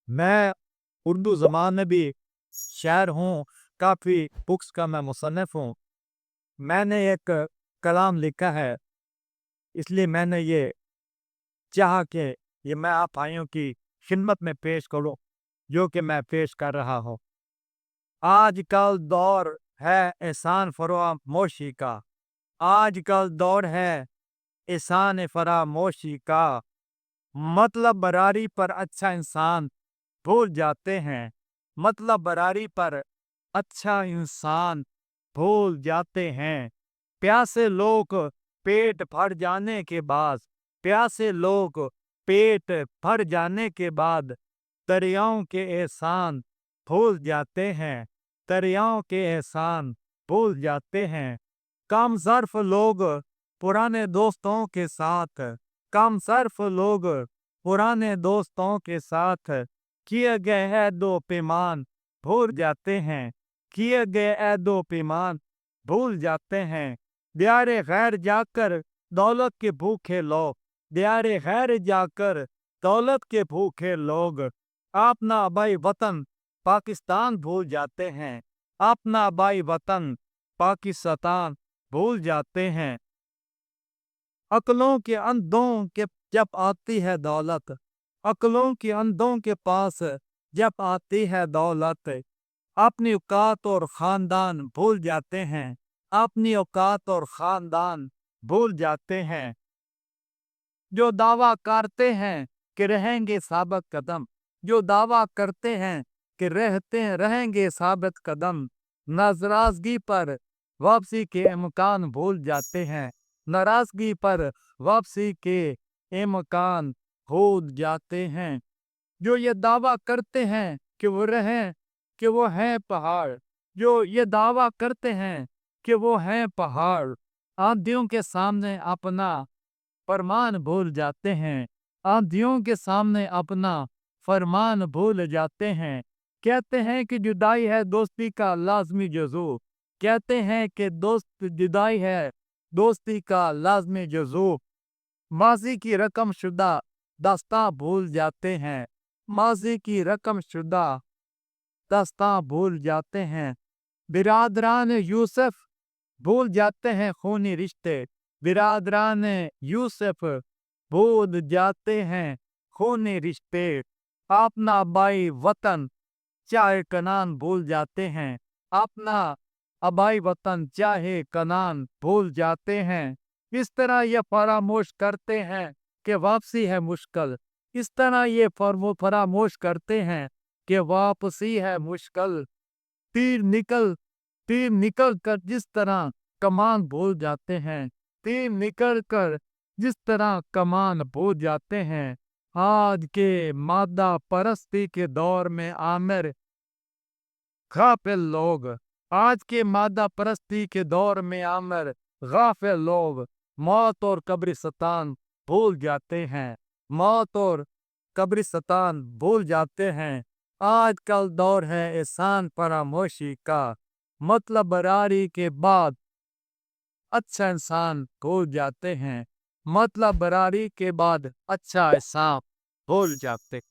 मैं उर्दू ज़बान में भी शायर हूँ, काफ़ी बुक्स का मैं मुसन्निफ़ हूँ। मैंने एक कलाम लिखा है, इसलिए मैंने ये चाहा कि ये मैं आप भाइयों की खिदमत में पेश करूँ, जो कि मैं पेश कर रहा हूँ। आजकल दौर है एहसान फरामोशी का, आजकल दौर है एहसान फरामोशी का, मतलब बरारी पर अच्छा इंसान भूल जाते हैं, मतलब बरारी पर अच्छा इंसान भूल जाते हैं। प्यासे लोग पेट भर जाने के बाद, प्यासे लोग पेट भर जाने के बाद दरियाओं के एहसान भूल जाते हैं, दरियाओं के एहसान भूल जाते हैं। कम सर्फ लोग पुराने दोस्तों के साथ, कम सर्फ लोग पुराने दोस्तों के साथ किए गए है दो पैमान भूल जाते हैं, किए गए है दो पैमान भूल जाते हैं। दियारे गैर जाकर दौलत के भूखे लोग, दियारे गैर जाकर दौलत के भूखे लोग अपना भाई वतन पाकिस्तान भूल जाते हैं, अपना भाई वतन पाकिस्तान भूल जाते हैं। अक्लों के अंधों के जब आती है दौलत, अक्लों के अंधों के पास जब आती है दौलत, अपनी औकात और खानदान भूल जाते हैं, अपनी औकात और खानदान भूल जाते हैं। जो दावा करते हैं कि रहेंगे साबित कदम, जो दावा करते हैं कि रहेंगे साबित कदम, नाराजगी पर वापसी के इम्कान भूल जाते हैं, नाराजगी पर वापसी के इम्कान भूल जाते हैं। जो ये दावा करते हैं कि वो रहें, कि वो हैं पहाड़, जो ये दावा करते हैं कि वो हैं पहाड़, आंधियों के सामने अपना फरमान भूल जाते हैं, आंधियों के सामने अपना फरमान भूल जाते हैं। कहते हैं कि जुदाई है दोस्ती का लाजमी जजू, कहते हैं कि दोस्त जुदाई है दोस्ती का लाजमी जजू। माजी की रकम शुदा दास्तां भूल जाते हैं, माजी की रकम शुदा दास्तां भूल जाते हैं। बिरादरान यूसुफ भूल जाते हैं खूनी रिश्ते, बिरादरान यूसुफ भूल जाते हैं खूनी रिश्ते। अपना बाई वतन चाहे कनान भूल जाते हैं, अपना आबाई वतन चाहे कनान भूल जाते हैं। इस तरह ये फरामोश करते हैं कि वापसी है मुश्किल, इस तरह ये फरामोश करते हैं कि वापसी है मुश्किल। तीर निकल तीर निकल कर जिस तरह कमान भूल जाते हैं, तीर निकल कर जिस तरह कमान भूल जाते हैं। आज के मादा परस्ती के दौर में आमिर गाफिल लोग, आज के मादा परस्ती के दौर में आमिर गाफिल लोग मौत और कब्रिस्तान भूल जाते हैं, मौत और कब्रिस्तान भूल जाते हैं। आजकल दौर है एहसान फरामोशी का, मतलब बरारी के बाद अच्छा इंसान भूल जाते हैं, मतलब बरारी के बाद अच्छा एहसान भूल जाते